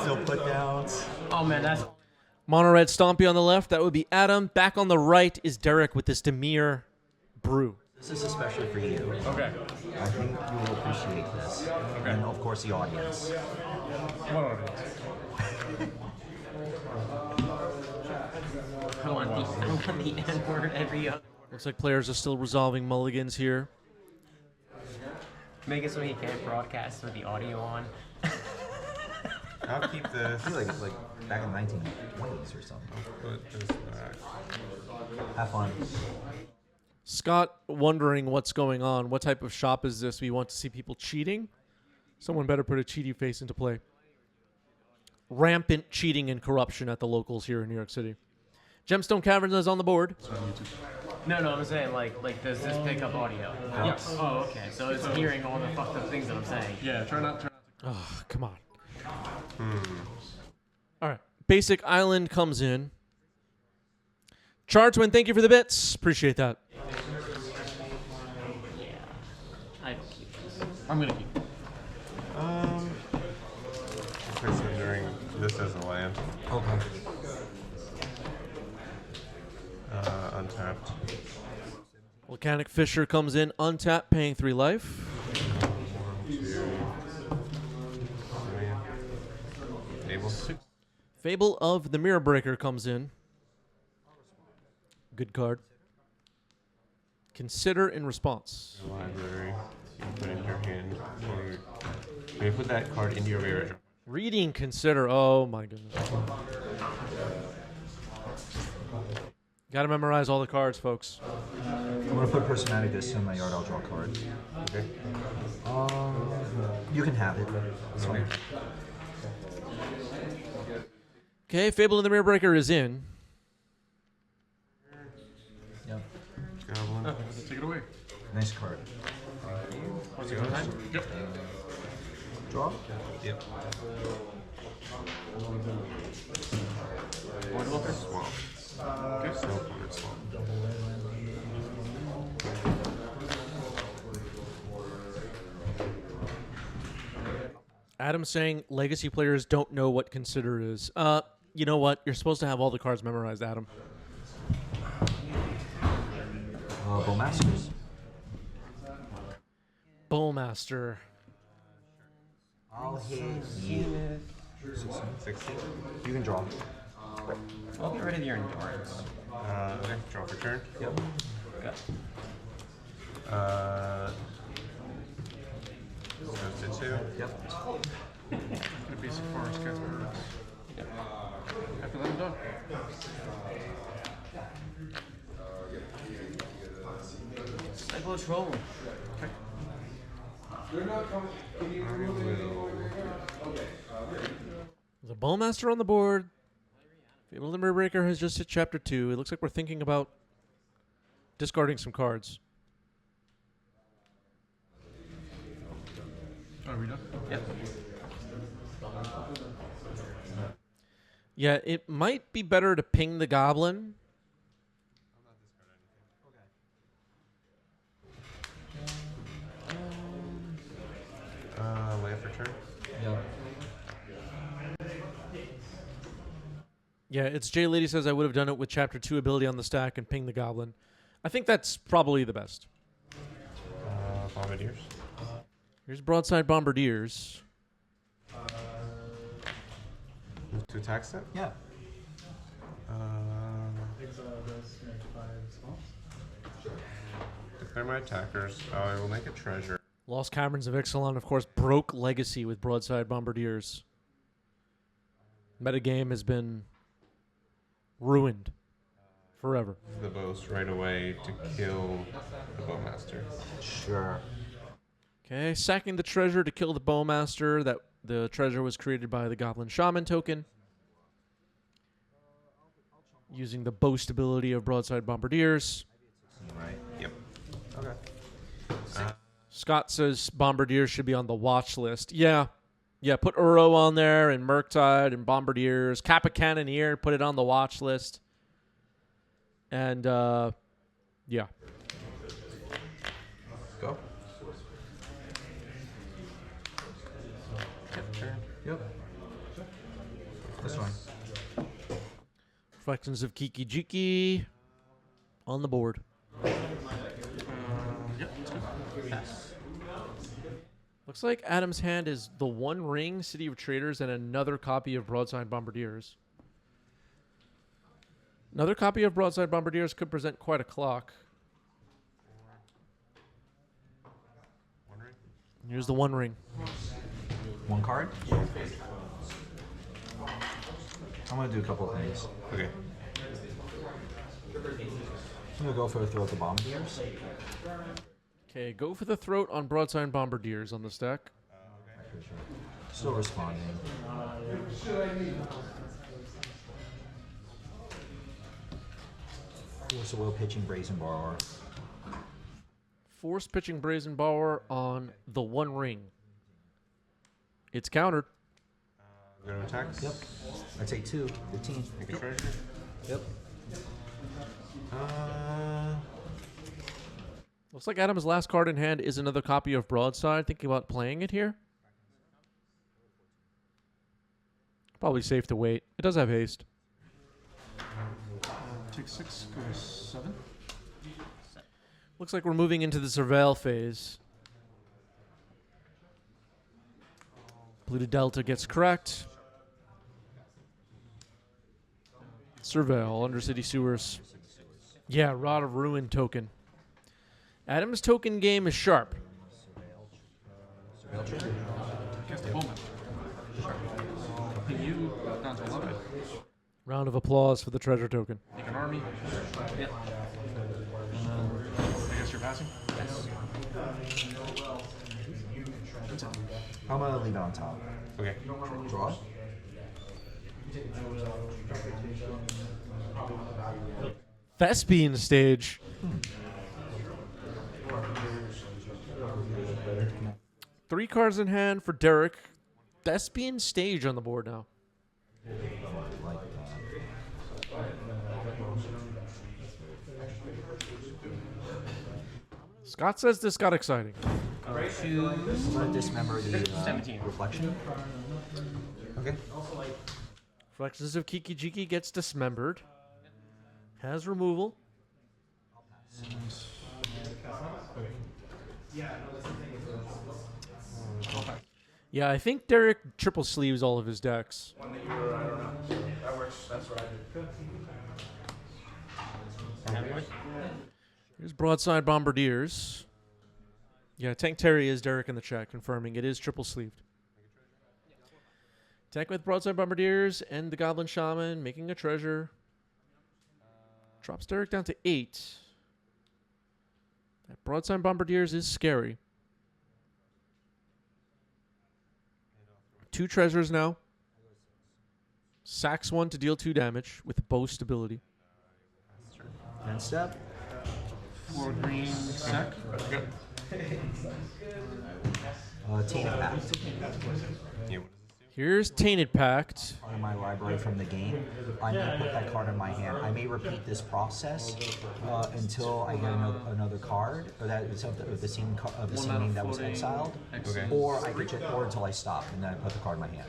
Still put downs. Oh man, that's Mono red Stompy on the left. That would be Adam. Back on the right is Derek with this Dimir brew. This is especially for you. okay. I think you will appreciate this. Okay. And of course the audience. What audience? I want the N-word every other. Looks like players are still resolving mulligans here. Make it so he can't broadcast with the audio on. I'll keep this. I feel like back in the 1920s or something. Put this back. Have fun. Scott wondering what's going on. What type of shop is this? We want to see people cheating? Someone better put a cheaty face into play. Rampant cheating and corruption at the locals here in New York City. Gemstone Caverns is on the board. No, I'm saying like does this pick up audio? Yes. Oh, okay. So it's hearing all the fucked up things that I'm saying. Yeah, try not to. Oh, come on. All right. Basic Island comes in. Chartwin, thank you for the bits. Appreciate that. Yeah. I don't keep this. I'm gonna keep. Considering this as a land. Okay. Untapped. Volcanic Fisher comes in untapped, paying 3 life. 1, 2, 3. Able. Fable of the Mirror Breaker comes in. Good card. Consider in response. Library. You can put in your hand. Or you put that card into your rear. Reading Consider. Oh my goodness. Got to memorize all the cards, folks. I'm going to put personality disc in my yard. I'll draw a card. Okay. You can have it. It's fine. Okay, Fable of the Mirror Breaker is in. Yep. Goblin. Take it away. Nice card. What's it going on? Yep. Draw? Yep. Swamp. Okay. Swamp. Swamp. Adam's saying legacy players don't know what Consider is. You know what? You're supposed to have all the cards memorized, Adam. Bowmasters. Bowmaster. I'll hit you. 16. You can draw. I'll get rid of your endurance. Okay. Draw for turn. Yep. Good. Goes to 2. Yep. Gonna be some forest Casper. Yep. After that, I'm done. Cycle troll. The Bowmaster on the board. Fable of the Mirror Breaker has just hit Chapter 2. It looks like we're thinking about discarding some cards. Are we done? Yep. Yeah, it might be better to ping the Goblin. Land for turn. Yep. Yeah, it's Jay Lady says I would have done it with Chapter 2 ability on the stack and ping the Goblin. I think that's probably the best. Bombardiers. Here's Broadside Bombardiers. To attack step. Yeah. Declare my attackers. I will make a treasure. Lost Caverns of Ixalan, of course, broke Legacy with Broadside Bombardiers. Metagame has been ruined forever. The boast right away to kill the bowmaster. Sure. Okay, sacking the treasure to kill the Bowmaster. That the treasure was created by the Goblin Shaman token. Using the boast ability of Broadside Bombardiers. Right. Yep. Okay. Scott says Bombardiers should be on the watch list. Yeah. Yeah, put Uro on there and Murktide and Bombardiers. Kappa Cannoneer, put it on the watch list. And, yeah. Go. Yep. Turn. Yep. This one. Reflections of Kiki Jiki on the board. Yep, that's good. Looks like Adam's hand is the One Ring, City of Traders, and another copy of Broadside Bombardiers. Another copy of Broadside Bombardiers could present quite a clock. Here's the One Ring. One card. I'm gonna do a couple of things. Okay. I'm gonna go for a throw at the Bombardiers. Okay, go for the throat on Broadside Bombardiers on this deck. Still responding. Force of Will pitching Brazen Borrower. Force pitching Brazen Bower on the One Ring. It's countered. Go to attacks. Yep. I take 2. 15. Make a treasure. Yep. Looks like Adam's last card in hand is another copy of Broadside. Thinking about playing it here? Probably safe to wait. It does have haste. Take 6, go 7. Looks like we're moving into the surveil phase. Blue to Delta gets correct. Surveil, Undercity Sewers. Yeah, Rod of Ruin token. Adam's token game is sharp. Cast a Bowman. Ping you down to 11. Round of applause for the treasure token. Make an army. Yep. I guess you're passing? Yes. That's it. I'm gonna leave it on top. Okay. Draw. Thespian stage. Three cards in hand for Derek. Thespian stage on the board now. Like Scott says this got exciting. I'm gonna dismember the 17. reflection. Okay. Reflections of Kiki Jiki gets dismembered. Has removal. Yeah, I think Derek triple sleeves all of his decks. That works. That's what I did. Here's Broadside Bombardiers. Yeah, Tank Terry is Derek in the chat, confirming it is triple sleeved. Tank with Broadside Bombardiers and the Goblin Shaman, making a treasure. Drops Derek down to 8. That Broadside Bombardiers is scary. 2 treasures now. Sacks 1 to deal 2 damage with bow stability. End step. 4 green sack. Tainted Pact. Yeah, what Here's Tainted Pact. Part of my library from the game. I may put that card in my hand. I may repeat this process until I get another card, or that is of the same name that was exiled. Okay. Or I could or until I stop and then I put the card in my hand.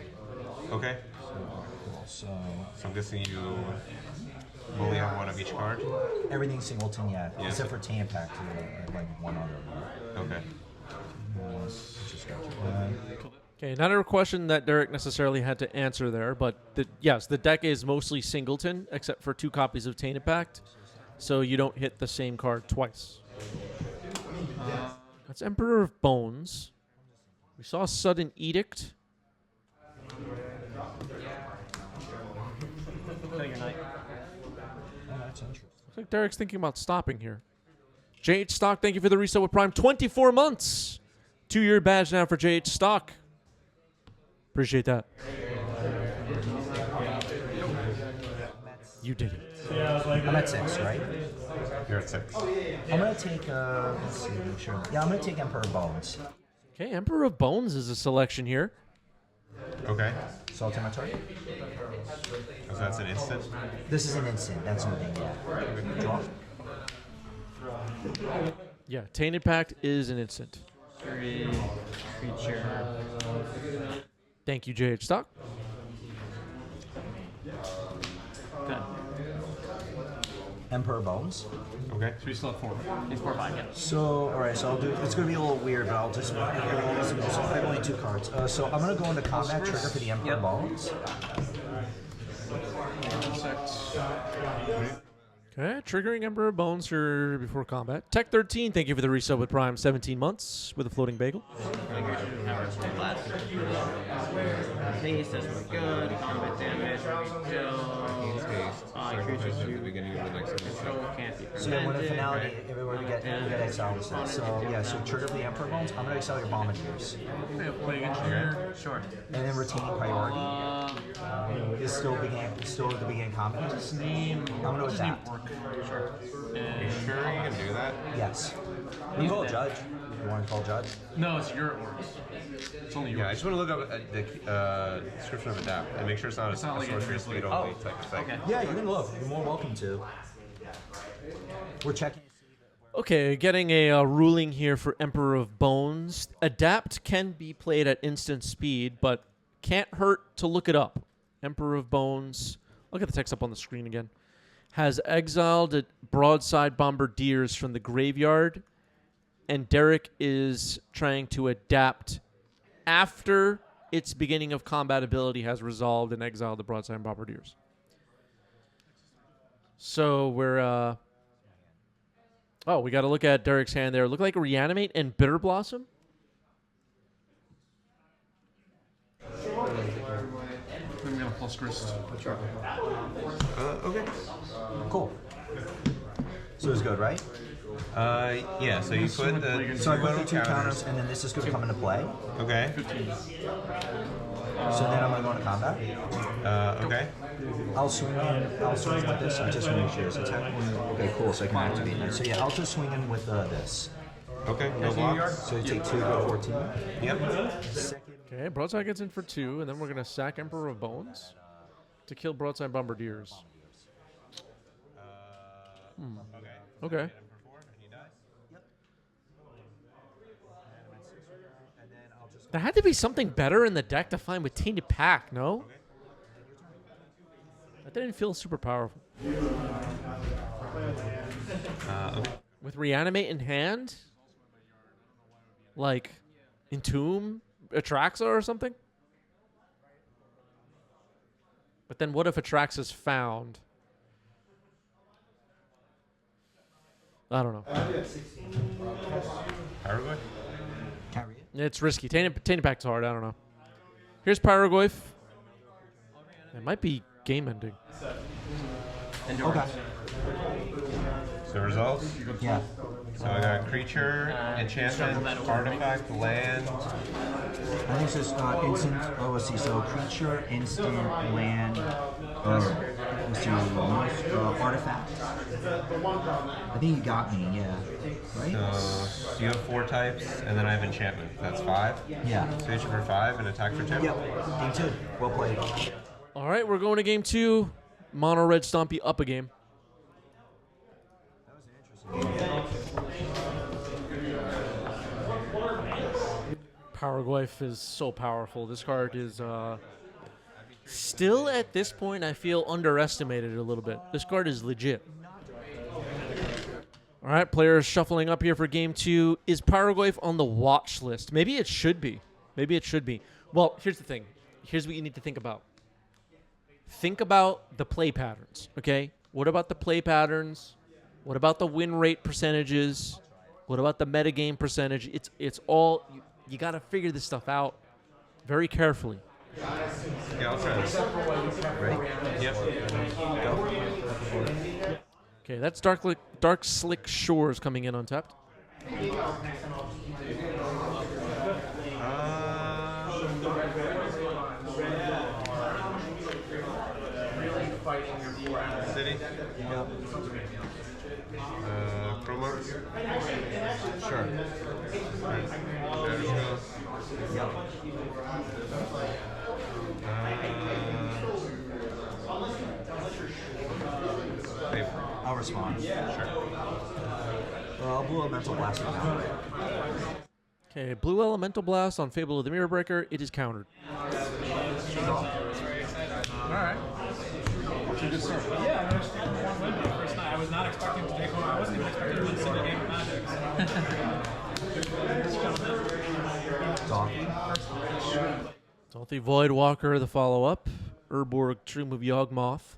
Okay. Cool. So So I'm guessing you only have 1 of each card? everything's singleton, yeah, Yeah. except for Tainted Pact, like one other. Okay. Just got you. Okay, not a question that Derek necessarily had to answer there, but yes, the deck is mostly singleton, except for 2 copies of Tainted Pact, so you don't hit the same card twice. That's Emperor of Bones. We saw Sudden Edict. That's interesting. Looks like Derek's thinking about stopping here. JH Stock, thank you for the reset with Prime. 24 months. 2-year badge now for JH Stock. Appreciate that. You did it. I'm at 6, right? You're at 6. I'm gonna take. Let's see, sure. Yeah, I'm gonna take Emperor Bones. Okay, Emperor of Bones is a selection here. Okay. So I'll take my target. So that's an instant? This is an instant. That's moving. Yeah. Draw. Yeah, Tainted Pact is an instant. Creature. Thank you, JH Stock. Emperor Bones. Okay. So we still have 4. It's 4/5, yeah. So, alright, so I'll do, it's going to be a little weird, but I'll just, so I have only 2 cards. So I'm going to go into combat, trigger for the Emperor Bones. Okay, triggering Emperor Bones for before combat. Tech 13, thank you for the resub with Prime 17 months with a floating bagel. Please, this was good. Combat damage. Sacrifice at the beginning of the next episode. Control can't be So yeah, when the prevented. finality, everywhere we get exiled with that. So yeah, so trigger for the Emperor Bones. I'm going to exile your Bombardiers. Play against your Sure. And then retaining priority. Is still at the beginning combat. name. I'm going to adapt. Sure. You sure you can do that? Yes. We can call a judge. You want to call a judge? No, it's your words. It's only yours. Yeah, I just want to look up the description of adapt and make sure it's not It's not like a sorcery translate. speed only type of thing. Okay. Yeah, you can look. You're more welcome to. We're checking. Okay, getting a ruling here for Emperor of Bones. Adapt can be played at instant speed, but can't hurt to look it up. Emperor of Bones. I'll get the text up on the screen again. Has exiled broadside bombardiers from the graveyard, and Derek is trying to adapt after its beginning of combat ability has resolved and exiled the broadside bombardiers. So we're we got to look at Derek's hand there. Look like Reanimate and Bitter Blossom. I'm gonna plus Grist. Okay. Cool. So it's good, right? Yeah, so you put the So I put the little 2 counters, and then this is going to come into play. Okay. So then I'm going to go into combat. Okay. I'll swing with this. I just want to make sure it's attacking. Okay, cool. So I can activate that. So yeah, I'll just swing in with this. Okay, no blocks. So you take 2, go 14. Yep. Second. Okay, Broadside gets in for 2, and then we're going to sack Emperor of Bones to kill Broadside Bombardiers. Okay. Okay. There had to be something better in the deck to find with Tainted Pack, no? That didn't feel super powerful. Okay. With Reanimate in hand? Like, Entomb Atraxa or something? But then what if Atraxa's found? I don't know. Paraguay? Carry it. It's risky. Tainted Pack's hard. I don't know. Here's Pyrogoyf. It might be game ending. Okay. So results? Yeah. So I got creature, enchantment, artifact, land. I think it's just instant. Oh, let's see. So creature, instant, land. Let's see. Artifact. I think you got me. Yeah. Right. So you have 4 types, and then I have enchantment. That's 5. Yeah. So each for 5 and attack for 2. Yep. Game 2. Well played. All right, we're going to game 2. Mono Red Stompy up a game. Paragoyf is so powerful. This card is still at this point, I feel underestimated a little bit. This card is legit. All right, players shuffling up here for game 2. Is Paragoyf on the watch list? Maybe it should be. Maybe it should be. Well, here's the thing. Here's what you need to think about. Think about the play patterns, okay? What about the play patterns? What about the win rate percentages? What about the metagame percentage? It's all, you got to figure this stuff out very carefully. Yeah, I'll try this. Ready? Yep. Okay, that's Dark Slick Shores coming in untapped. City. Yep. Promo. Sure. Yep. I'll respond. Sure. I'll blow a mental blast right now. Okay, Blue Elemental Blast on Fable of the Mirror Breaker. It is countered. Alright. Good start. Yeah, I was not expecting to take home. I wasn't even expecting to win a single game of Magic. Stealthy Voidwalker, the follow-up. Urborg, Tomb of Yawgmoth.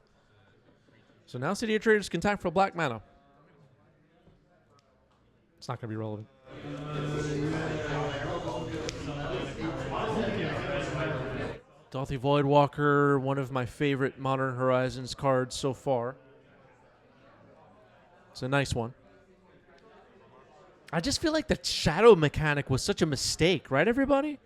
So now City of Traders can tap for black mana. It's not going to be relevant. Stealthy Voidwalker, one of my favorite Modern Horizons cards so far. It's a nice one. I just feel like the shadow mechanic was such a mistake, right, everybody?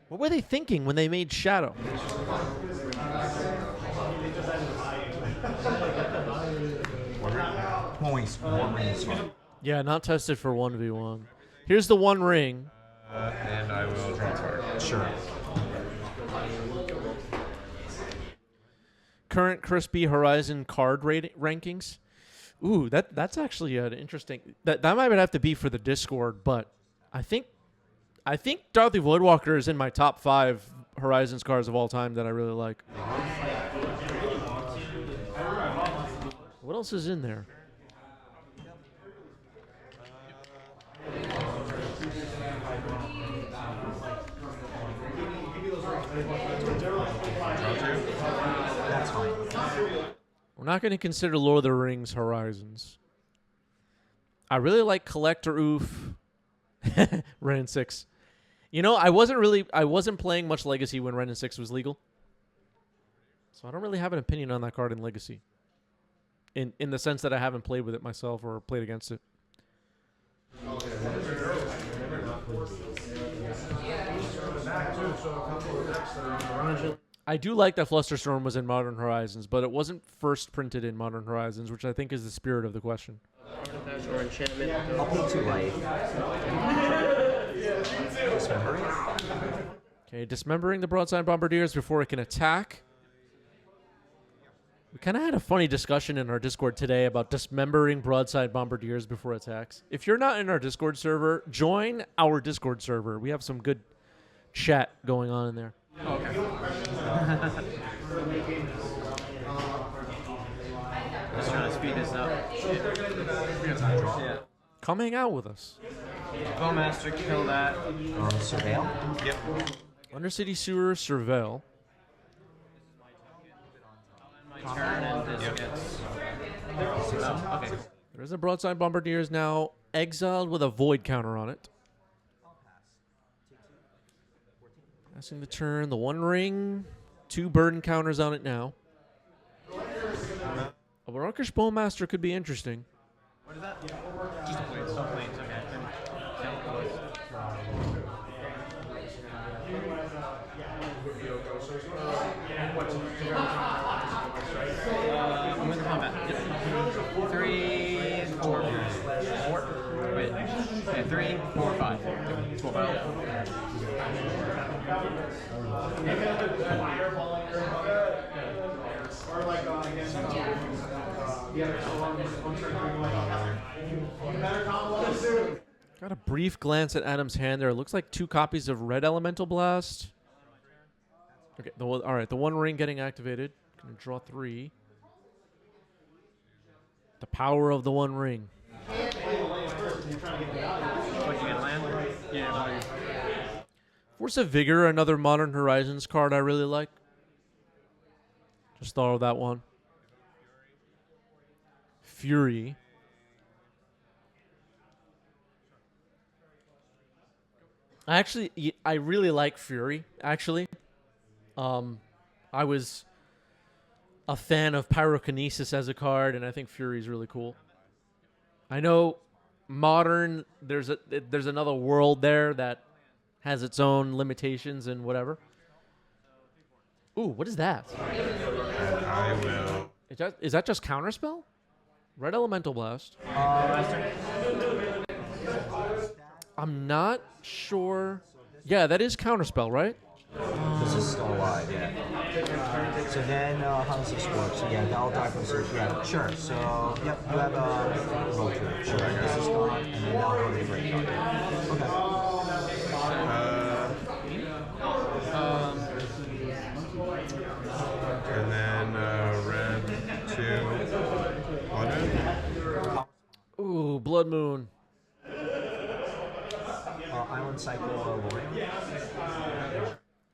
What were they thinking when they made shadow? Points. One rings. Yeah, not tested for 1v1. Here's the One Ring. And I will draw a card. Sure. Current Crispy Horizon card rankings. Ooh, that's actually an interesting. That might have to be for the Discord, but I think Stealthy Voidwalker is in my top 5 Horizons cards of all time that I really like. What else is in there? That's fine. We're not going to consider Lord of the Rings Horizons. I really like Collector Oof. Ren 6. You know, I wasn't playing much Legacy when Ren 6 was legal. So I don't really have an opinion on that card in Legacy. In the sense that I haven't played with it myself or played against it. I do like that Flusterstorm was in Modern Horizons, but it wasn't first printed in Modern Horizons, which I think is the spirit of the question. Or enchantment. I'll pay 2 life. Dismembering. Okay, dismembering the Broadside Bombardiers before it can attack. We kind of had a funny discussion in our Discord today about dismembering Broadside Bombardiers before attacks. If you're not in our Discord server, join our Discord server. We have some good chat going on in there. Okay. Just trying to speed this up. Yeah. Come hang out with us. Bowmaster, kill that. Surveil. Yep. Undercity Sewer, Surveil. My turn and this gets. Oh, okay. There's a Broadside Bombardiers now exiled with a void counter on it. Passing the turn, the One Ring, 2 burden counters on it now. A Barokish Bowmaster could be interesting. What is that? Just a plane. Still planes. Okay. I'm in combat. Yep. 3, 4, 4. Wait. Okay, 3, 4, 5. 4, 5. Got a brief glance at Adam's hand there. It looks like 2 copies of Red Elemental Blast. Okay, all right, the One Ring getting activated. Gonna draw 3. The power of the One Ring. What, you get land? Yeah, Force of Vigor, another Modern Horizons card I really like. Just thought of that one. Fury. I really like Fury, actually. I was a fan of Pyrokinesis as a card, and I think Fury is really cool. I know Modern, there's another world there that has its own limitations and whatever. Ooh, what is that? And I will. Is that just Counterspell? Red Elemental Blast. I'm not sure. Yeah, that is Counterspell, right? This is still alive, yeah. So then, how does this work? So yeah, that'll die from search. Yeah, sure. So, yep, you have a roll to it. Sure, this is gone, and then that'll go to the graveyard. Okay. And then Island Cycle Lorien.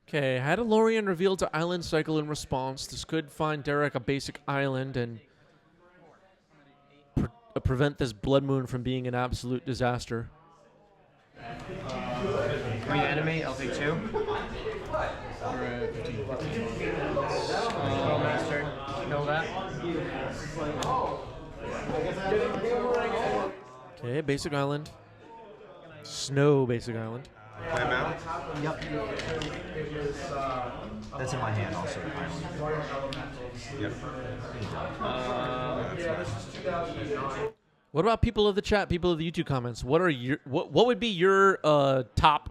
Okay, had a Lorien revealed to Island Cycle in response. This could find Derek a basic island and prevent this Blood Moon from being an absolute disaster. Reanimate, I'll take 2. We're at 15. Master, kill that. Okay, basic island. Snow basic island. Play him out. Yep. That's in my hand also. Yep. What about people of the chat, people of the YouTube comments? What are your what would be your top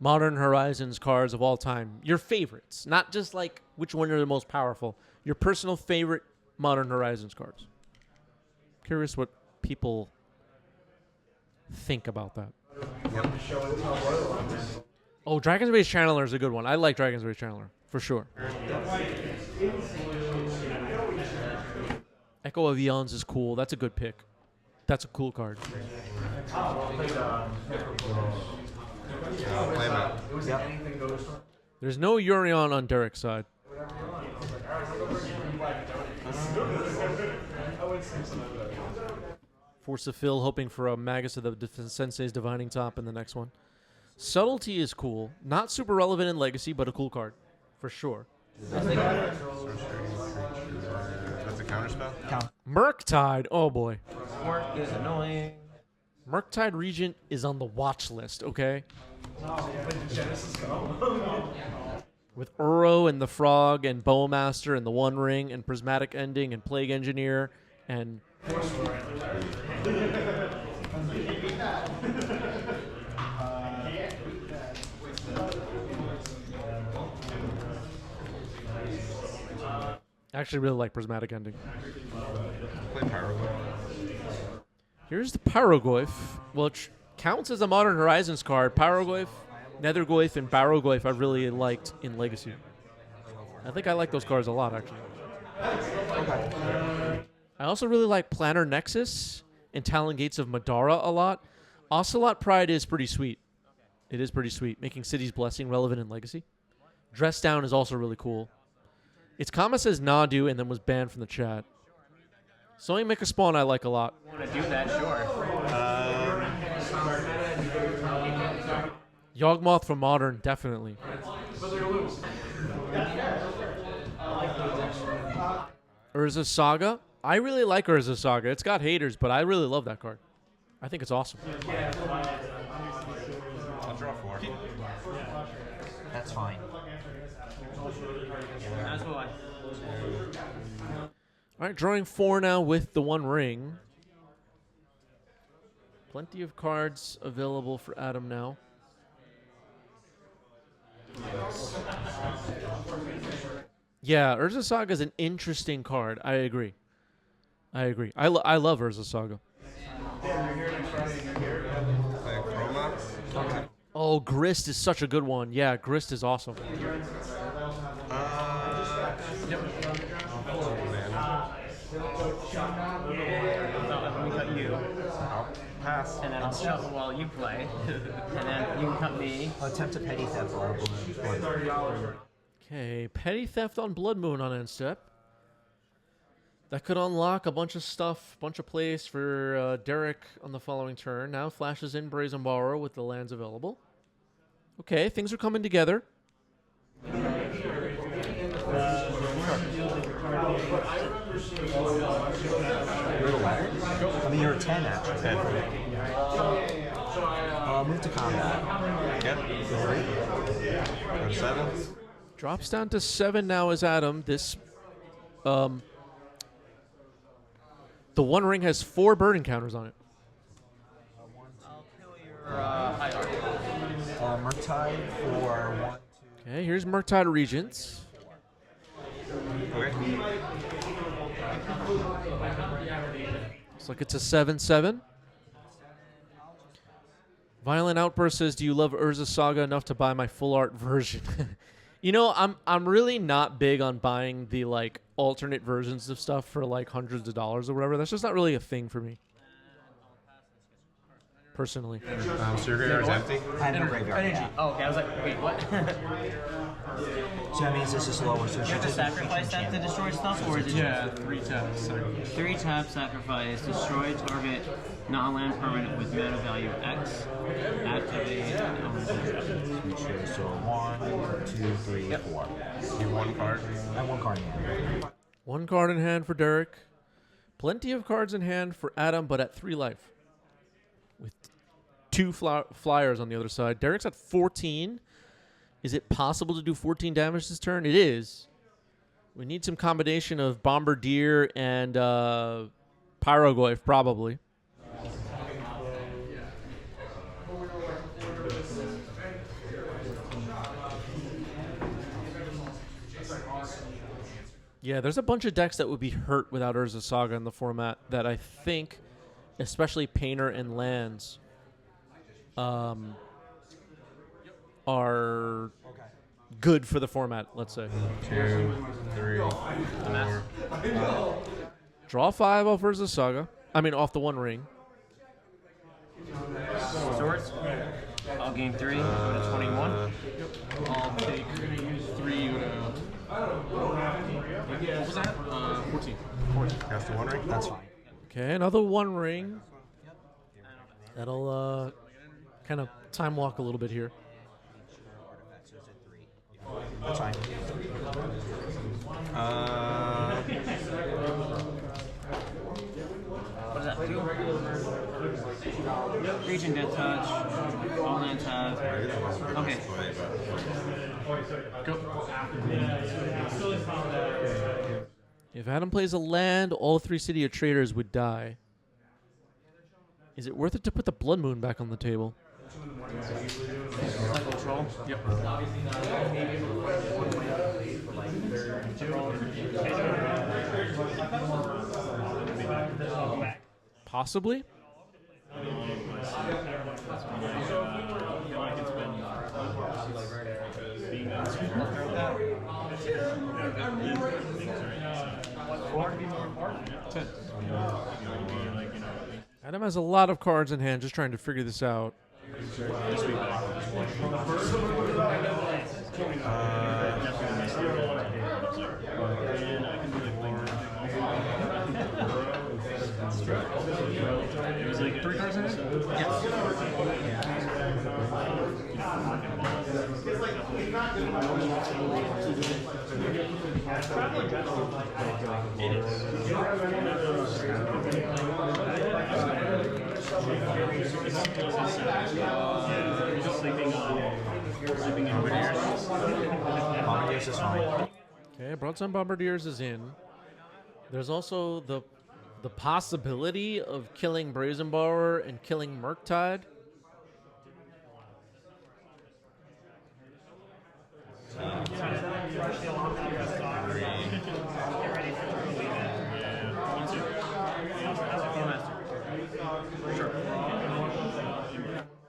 Modern Horizons cards of all time? Your favorites, not just like which one are the most powerful. Your personal favorite Modern Horizons cards. Curious what people think about that. Yep. Oh, Dragon's Rage Channeler is a good one. I like Dragon's Rage Channeler for sure. Echo of Eons is cool. That's a good pick. That's a cool card. Play him out. Yep. There's no Urion on Derek's side. Force of Phil, hoping for a Magus of the Sensei's Divining Top in the next one. Subtlety is cool. Not super relevant in Legacy, but a cool card. For sure. That's a counterspell? Murktide. Oh, boy. Work is annoying. Murktide Regent is on the watch list, okay? With Uro and the Frog and Bowmaster and the One Ring and Prismatic Ending and Plague Engineer and... I actually really like Prismatic Ending. Play Pyrogoyf. Here's the Pyrogoyf. Well, it counts as a Modern Horizons card. Pyrogoyf, Nethergoyf, and Barogoyf I really liked in Legacy. I think I like those cards a lot, actually. I also really like Planar Nexus and Talon Gates of Madara a lot. Ocelot Pride is pretty sweet. It is pretty sweet, making City's Blessing relevant in Legacy. Dress Down is also really cool. Its comma says Nadu and then was banned from the chat. Sewing Mecha Spawn I like a lot. Want to do that? Sure. Yawgmoth from Modern, definitely. Urza Saga. I really like Urza Saga. It's got haters, but I really love that card. I think it's awesome. I'll draw 4. That's fine. That's why. All right, drawing 4 now with the One Ring. Plenty of cards available for Adam now. Yeah, Urza Saga is an interesting card. I agree. I love Urza Saga. Play Chroma. Oh, Grist is such a good one. Yeah, Grist is awesome. Let me cut you. I'll pass. And then I'll shuffle while you play. And then you can cut me. Attempt a petty theft or balloon. Okay, Petty Theft on Blood Moon on end step. That could unlock a bunch of stuff, bunch of plays for Derek on the following turn. Now flashes in Brazen Borrow with the lands available. Okay, things are coming together. I mean, you're a 10 actually. 10. Move to combat. Yep. 3. Go to 7. Drops down to 7 now as Adam. This, the One Ring has 4 bird encounters on it. I'll kill your Hierarchy. Murktide for 1, 2. Okay, here's Murktide Regents. Okay. Looks like it's a 7/7. Violent Outburst says, "Do you love Urza Saga enough to buy my full art version?" You know, I'm really not big on buying the like alternate versions of stuff for like hundreds of dollars or whatever. That's just not really a thing for me. personally. So your graveyard's empty? I have no graveyard. Energy. Yeah. Oh, okay. I was like, wait, what? So that means this is lower. So You have to sacrifice that to destroy stuff, or is it Yeah, 3 taps. Sacrifice. 3 tap sacrifice, destroy target non-land permanent with mana value X, activate. Sure. So 1, 2, 3, 4. You have 1 card. I have 1 card in hand. 1 card in hand for Derek. Plenty of cards in hand for Adam, but at 3 life. With 2 flyers on the other side. Derek's at 14. Is it possible to do 14 damage this turn? It is. We need some combination of Bombardier and Pyrogoyf, probably. Yeah, there's a bunch of decks that would be hurt without Urza Saga in the format that I think, especially Painter and Lands, are good for the format, let's say. 2, 3, 4. Draw 5 off Urza Saga. I mean, off the One Ring. Swords. I'll gain 3 with a 21. I'll take 3 with a... What was that? 14. Cast the 1 ring? That's fine. Okay, another One Ring. That'll kind of time walk a little bit here. That's fine. What is that? 2? Region Death Touch. All lands have. Okay. Go. If Adam plays a land, all 3 City of Traders would die. Is it worth it to put the Blood Moon back on the table? Control. Yep. Possibly. Adam has a lot of cards in hand, just trying to figure this out. It was like 3 cards in it? Bombardiers is fine. Okay, Broadside Bombardiers is in. There's also the possibility of killing Brazenborrower and killing Murktide.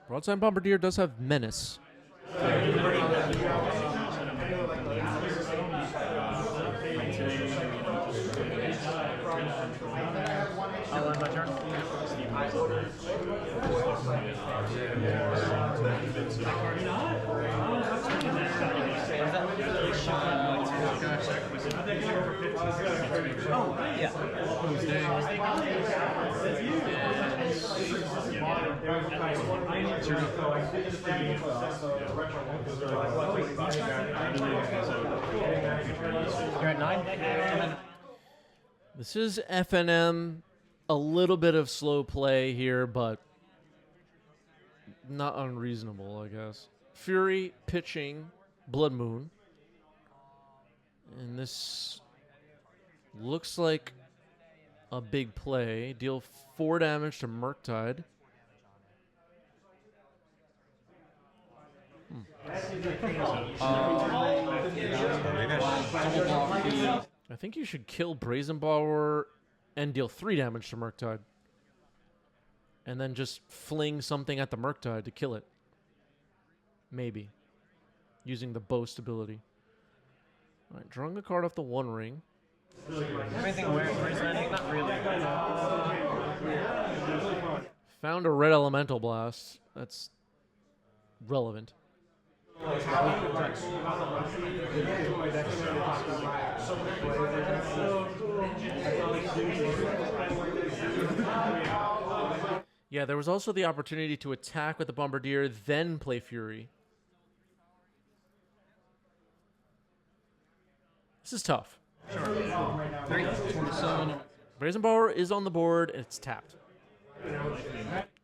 Broadside Bombardier does have Menace. I'll end my turn. Oh, yeah. You're at 9? This is FNM. A little bit of slow play here, but not unreasonable, I guess. Fury pitching Blood Moon. And this looks like a big play. Deal 4 damage to Murktide. I think you should kill Brazenborrower and deal 3 damage to Murktide. And then just fling something at the Murktide to kill it. Maybe. Using the boast ability. Alright, drawing a card off the One Ring. Anything weird for landing? Not really. Found a red elemental blast. That's relevant. Yeah, there was also the opportunity to attack with the Bombardier, then play Fury. This is tough. Brazenbauer is on the board, and it's tapped.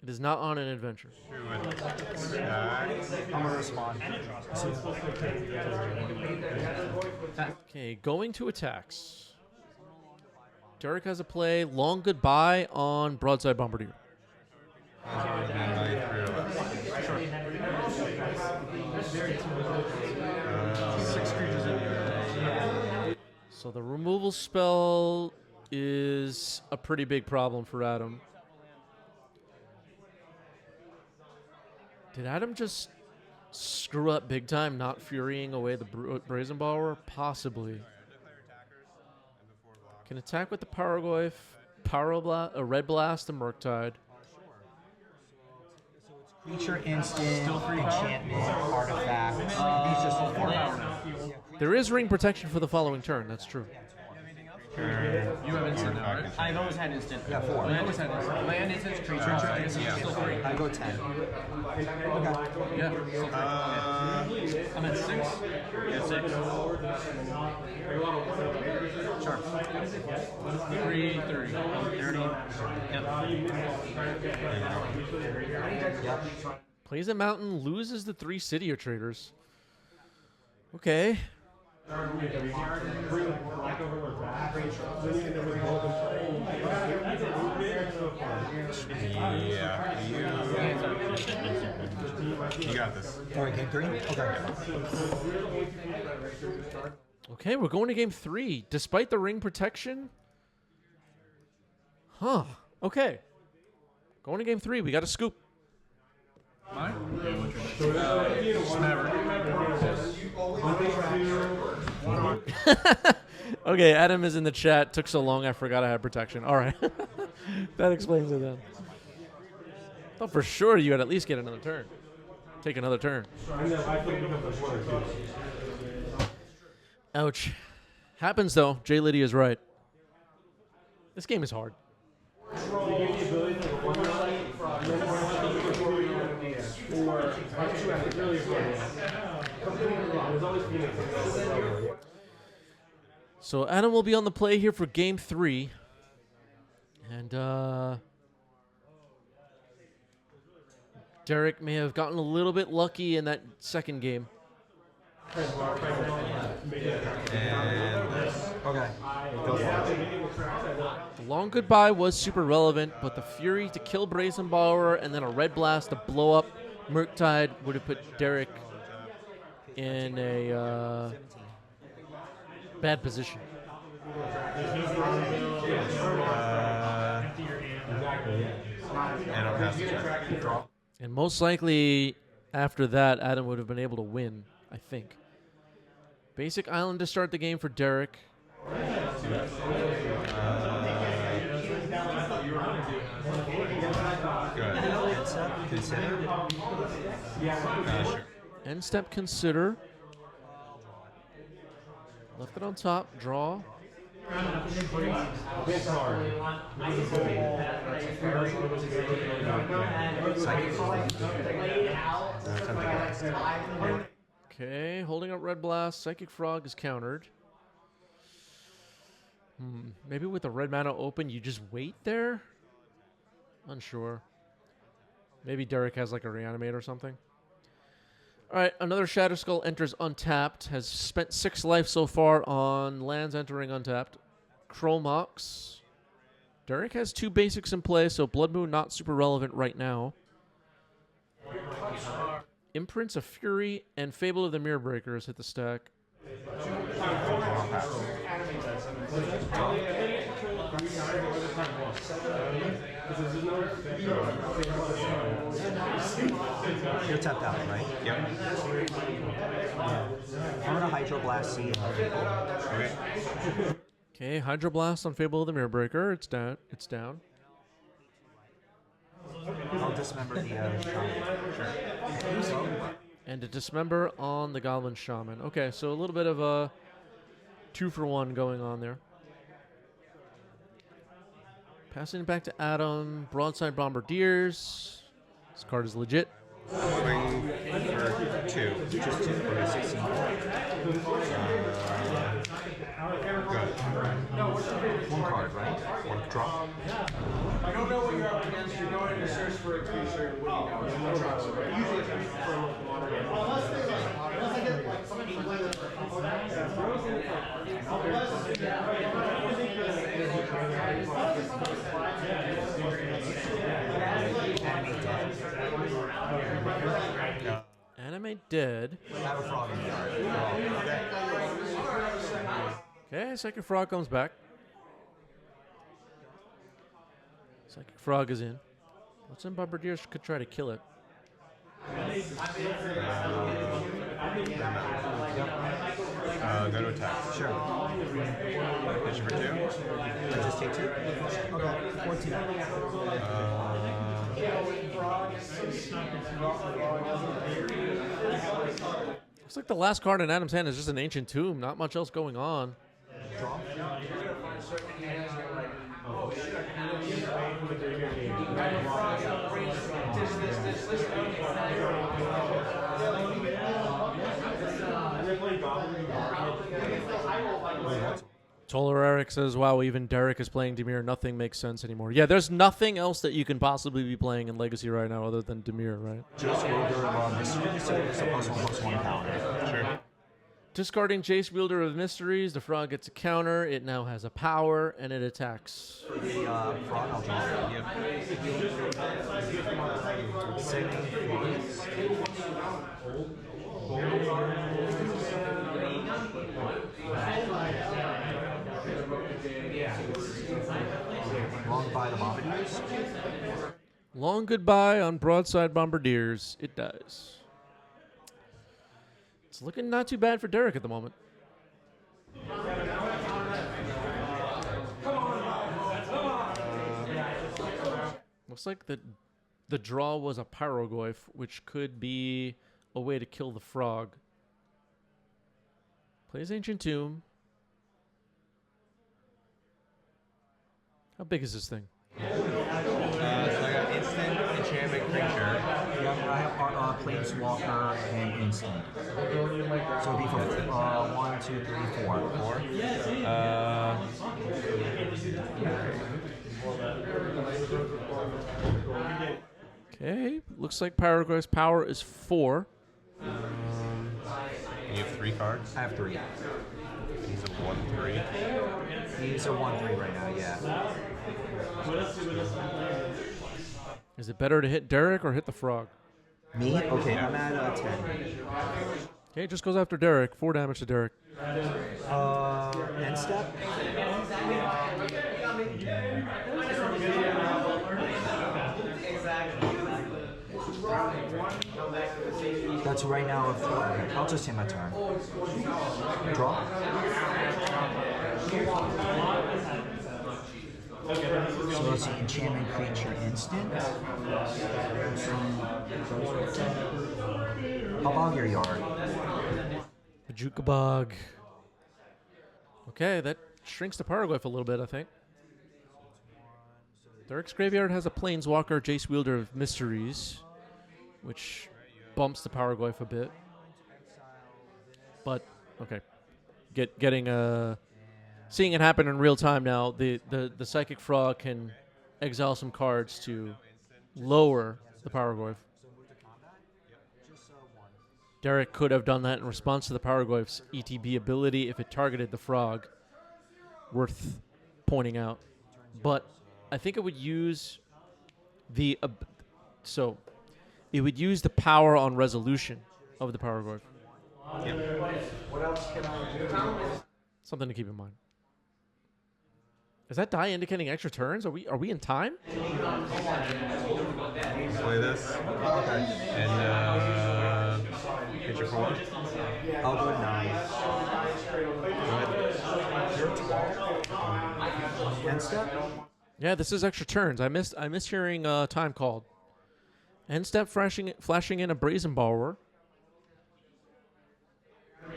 It is not on an adventure. I'm gonna respond. Okay, going to attacks. Derek has a play. Long goodbye on Broadside Bombardier. Six creatures in here. So the removal spell is a pretty big problem for Adam. Did Adam just screw up big time, not furying away the Brazenbauer? Possibly. Can attack with the Paragoyf, a Red Blast, the Murktide. Creature, instant, enchantment, artifact. These just 4 power now. There is ring protection for the following turn, that's true. You have instant now, right? I've always had instant. Yeah, 4. I always had instant. Land, instant, creature. I guess it's still 3. I go 10. Okay. Yeah, still 3. I'm at 6. Yeah, 6. Sure. 3, 30. 30. Yep. Plays a mountain, loses the 3 City Traders. Okay. Yeah. You got this. All right, game 3? Okay. Okay, we're going to game 3. Despite the ring protection? Huh. Okay. Going to game 3. We got a scoop. Mine? Okay, Adam is in the chat. Took so long, I forgot I had protection. All right. That explains it then. Thought for sure you would at least get another turn. Take another turn. Ouch. Happens though. Jay Liddy is right. This game is hard. So Adam will be on the play here for game 3. And Derek may have gotten a little bit lucky in that second game. Okay. The long goodbye was super relevant, but the Fury to kill Brazenbauer and then a Red Blast to blow up Murktide would have put Derek in a bad position. And most likely after that, Adam would have been able to win, I think. Basic Island to start the game for Derek. End step, consider. Left it on top, draw. Okay, holding up Red Blast. Psychic Frog is countered. Maybe with the red mana open, you just wait there? Unsure. Maybe Derek has like a reanimate or something. All right, another Shadow Skull enters untapped. Has spent 6 life so far on lands entering untapped. Chromox. Derek has 2 basics in play, so Blood Moon not super relevant right now. Imprints of Fury and Fable of the Mirror Breakers hit the stack. You're tapped out, right? Yep. I'm gonna Hydroblast Sea. Okay. Okay, Hydroblast on Fable of the Mirror Breaker. It's down. It's down. I'll dismember the shaman. Sure. And a dismember on the Goblin Shaman. Okay, so a little bit of a 2-for-1 going on there. Passing it back to Adam. Broadside Bombardiers. This card is legit. Swing for 2. Just 2 for 16. Good. One card, right? One draw. I don't know what you're up against. You're going to search for a creature. What do you know? Usually it's for unless I get like somebody Animate dead. Have a frog in the yard. Okay, Psychic Frog comes back. Psychic Frog is in. What's in Bombardiers could try to kill it. Go to attack. Sure. Pitch for 2. I just take 2? Okay, 14. Looks like the last card in Adam's hand is just an Ancient Tomb. Not much else going on. Draw. Toller Eric says, wow, even Derek is playing Dimir. Nothing makes sense anymore. Yeah, there's nothing else that you can possibly be playing in Legacy right now other than Dimir, right? Just Wielder of Mysteries, so it's a +1/+1 counter. Sure. Discarding Jace Wielder of Mysteries, the frog gets a counter. It now has a power, and it attacks. For the frog, I'll draw. Yep. Long by the Bombardiers. Long goodbye on Broadside Bombardiers. It does. It's looking not too bad for Derek at the moment. Looks like the draw was a Pyroglyph, which could be a way to kill the frog. Plays Ancient Tomb. How big is this thing? So I got instant enchantment creature. Yeah, I have Planeswalker and Instant. So it'd be for 1, 2, 3, 4. 4. Okay, looks like Pyroglyph's power is 4. And you have 3 cards. I have 3. He's a 1/3. He's a 1/3 right now, yeah. Is it better to hit Derek or hit the frog? Me? Okay, I'm at 10. Okay, it just goes after Derek. 4 damage to Derek. End step? That's right now. Okay, I'll just hit my turn. Draw. So it's an enchantment creature instant. How about your yard? Jukabog. Okay, that shrinks the Pyroglyph a little bit, I think. Derek's graveyard has a Planeswalker, Jace Wielder of Mysteries, which bumps the Pyroglyph a bit. But, okay. Seeing it happen in real time now, the Psychic Frog can exile some cards to lower the Pyroglyph. Derek could have done that in response to the Pyroglyph's ETB ability if it targeted the frog. Worth pointing out. But I think it would use the it would use the power on resolution of the Pyroglyph. What else can I do? Something to keep in mind. Is that die indicating extra turns? Are we in time? Play this. Okay. And hit your 4. I'll go 9. Go ahead. End step? Yeah, this is extra turns. I missed hearing time called. End step flashing in a Brazen Borrower.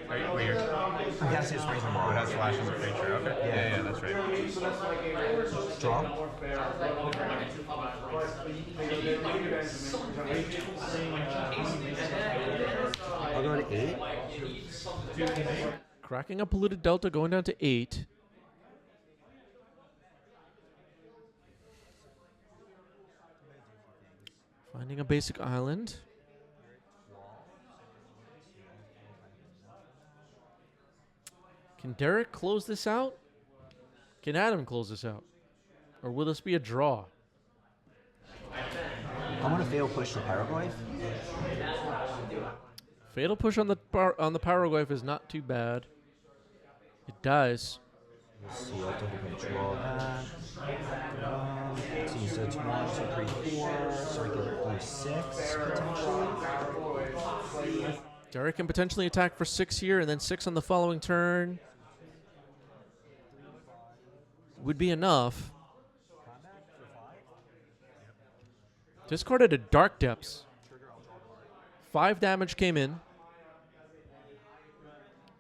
Wait, you're, Yes, it's reasonable. oh, that's flashing the creature. Okay. Yeah, that's right. Draw. I'll go to 8. Cracking a Polluted Delta, going down to 8. Finding a basic island. Can Derek close this out? Can Adam close this out? Or will this be a draw? I want to fail push the Paraguay. Fatal push on the Pyroglyph is not too bad. It dies. Let's see, I'll double control that. Let's see, so it's 1, 2, 3, 4. So I can do 6 potentially. Derek can potentially attack for 6 here and then 6 on the following turn. Would be enough. Discarded a Dark Depths. 5 damage came in.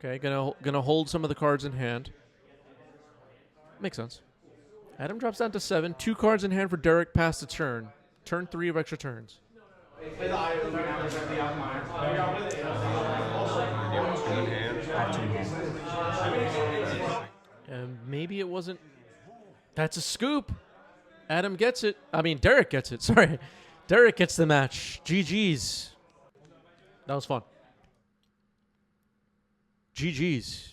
Okay, gonna hold some of the cards in hand. Makes sense. Adam drops down to 7. 2 cards in hand for Derek past the turn. Turn 3 of extra turns. One hand. I have 2 hands. And maybe it wasn't. That's a scoop. Adam gets it. I mean, Derek gets it. Sorry. Derek gets the match. GG's. That was fun. GG's.